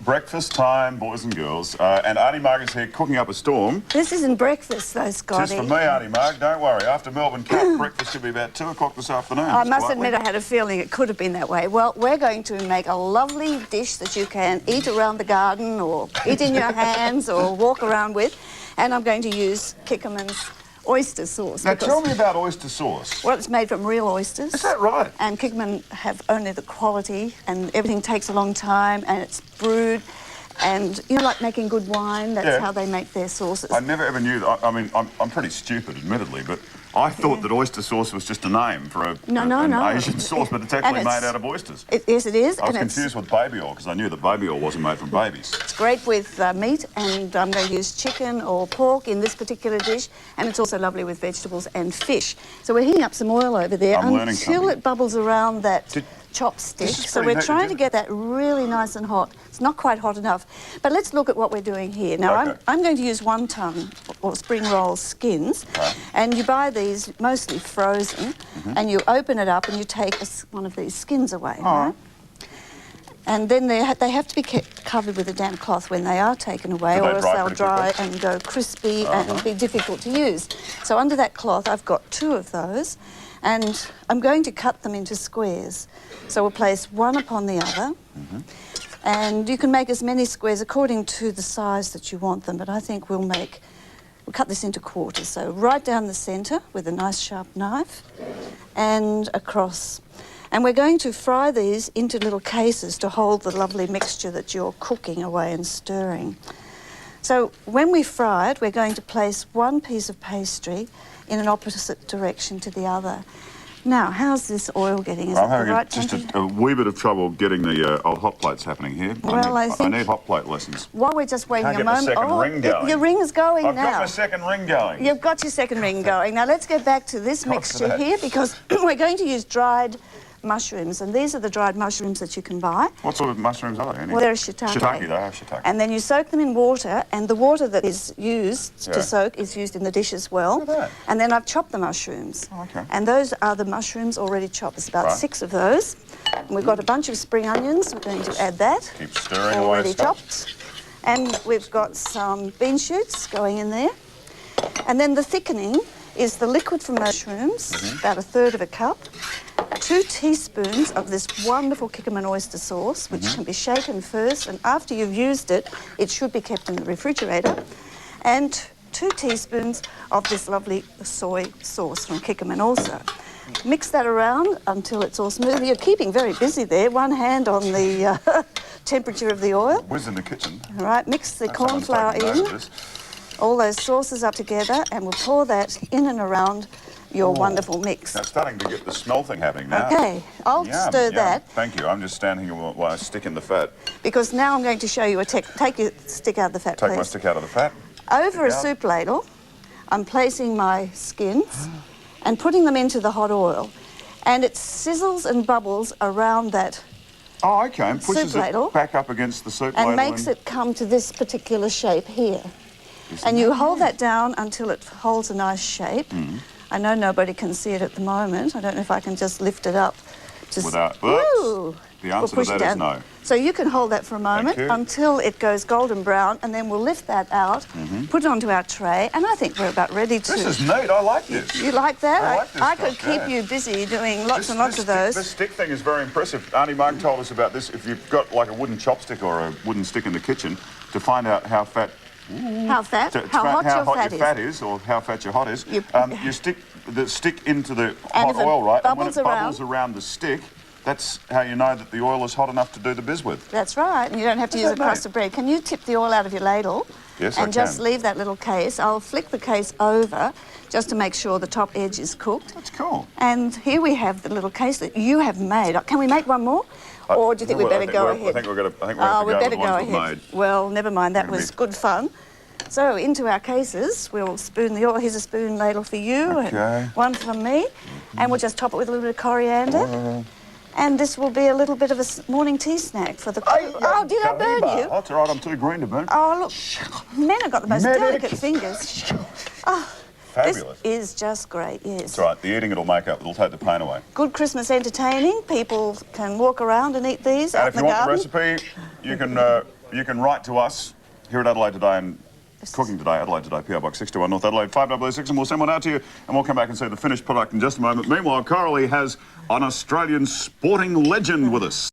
breakfast time, boys and girls. And Auntie Margaret's here cooking up a storm. This isn't breakfast, though, Scotty. Just for me, Auntie Marg, don't worry. After Melbourne Cup, breakfast should be about 2 o'clock this afternoon. I must admit I had a feeling it could have been that way. Well, we're going to make a lovely dish that you can eat around the garden or eat in your hands or walk around with. And I'm going to use Kikkoman's oyster sauce. Now, tell me about oyster sauce. Well, it's made from real oysters. Is that right? And Kikkoman have only the quality, and everything takes a long time, and it's brewed. And you know, like making good wine, that's how they make their sauces. I never ever knew that. I mean, I'm pretty stupid, admittedly, but I thought that oyster sauce was just a name for an Asian sauce, but it's actually made out of oysters. Yes, it is. I was confused with baby oil because I knew that baby oil wasn't made from babies. It's great with meat, and I'm going to use chicken or pork in this particular dish, and it's also lovely with vegetables and fish. So we're heating up some oil over there until it bubbles around that chopstick. So we're trying to get that really nice and hot. It's not quite hot enough. But let's look at what we're doing here. Now, I'm going to use 1 ton or spring roll skins. And you buy these mostly frozen, and you open it up and you take one of these skins away. Right? And then they have to be kept covered with a damp cloth when they are taken away, or else they'll dry and go crispy and be difficult to use. So under that cloth, I've got 2 of those, and I'm going to cut them into squares. So we'll place one upon the other, and you can make as many squares according to the size that you want them, but I think we'll cut this into quarters. So right down the centre with a nice sharp knife and across. And we're going to fry these into little cases to hold the lovely mixture that you're cooking away and stirring. So when we fry it, we're going to place one piece of pastry in an opposite direction to the other. Now, how's this oil getting? Is it the right temperature? Just a wee bit of trouble getting the old hot plates happening here. Well, I need hot plate lessons. While we're just waiting a moment... Second ring going. Your ring's going now. I've got my second ring going. You've got your second ring going. Now, let's get back to this mixture here, because we're going to use dried mushrooms, and these are the dried mushrooms that you can buy. What sort of mushrooms are they? Well, they're shiitake. Shiitake, they are shiitake. And then you soak them in water, and the water that is used to soak is used in the dish as well. Look at that. And then I've chopped the mushrooms. Oh, okay. And those are the mushrooms already chopped. There's about 6 of those. And we've got a bunch of spring onions. We're going to add that. Keep stirring away. Already chopped. And we've got some bean shoots going in there. And then the thickening is the liquid from mushrooms, about 1/3 of a cup, 2 teaspoons of this wonderful Kikkoman oyster sauce, which can be shaken first, and after you've used it, it should be kept in the refrigerator, and 2 teaspoons of this lovely soy sauce from Kikkoman also. Mix that around until it's all smooth. You're keeping very busy there, one hand on the temperature of the oil. Where's in the kitchen? All right, mix the corn flour in. All those sauces up together, and we'll pour that in and around your wonderful mix. Now, starting to get the smell thing happening now. Okay, I'll stir that. Thank you. I'm just standing here while I stick in the fat. Because now I'm going to show you take your stick out of the fat, Take my stick out of the fat. Over a soup ladle, I'm placing my skins and putting them into the hot oil. And it sizzles and bubbles around that Oh, okay, and pushes it back up against the soup ladle. And makes it come to this particular shape here. And you hold that down until it holds a nice shape. I know nobody can see it at the moment. I don't know if I can just lift it up. Without... Woo! The answer to that is no. So you can hold that for a moment until it goes golden brown, and then we'll lift that out, put it onto our tray, and I think we're about ready to... This is neat. I like this. You like that? I like this I could keep you busy doing lots and lots of those. This stick thing is very impressive. Auntie Marg told us about this. If you've got like a wooden chopstick or a wooden stick in the kitchen, to find out how fat... How fat? How hot your fat is, or how fat your hot is. You stick the stick into the hot oil, right? And when it bubbles around the stick, that's how you know that the oil is hot enough to do the biz with. That's right, and you don't have to use a crust of bread. Can you tip the oil out of your ladle? Yes, I can. And just leave that little case. I'll flick the case over just to make sure the top edge is cooked. That's cool. And here we have the little case that you have made. Can we make one more? Or do you think we better go ahead? I think we're going to go with the ones we've made. Well, never mind. That was good fun. So into our cases, we'll spoon the oil. Here's a spoon ladle for you and one for me. And we'll just top it with a little bit of coriander. And this will be a little bit of a morning tea snack for the... Oh, did I burn you? Oh, it's all right. I'm too green to burn. Oh, look. Men have got the most delicate fingers. Oh, fabulous. This is just great, yes. That's right. The eating it'll make up. It'll take the pain away. Good Christmas entertaining. People can walk around and eat these out in the garden. And if you want the recipe, you can you can write to us here at Adelaide Today and Cooking Today, Adelaide Today, PO Box 61 North Adelaide 506, and we'll send one out to you, and we'll come back and see the finished product in just a moment. Meanwhile, Coralie has an Australian sporting legend with us.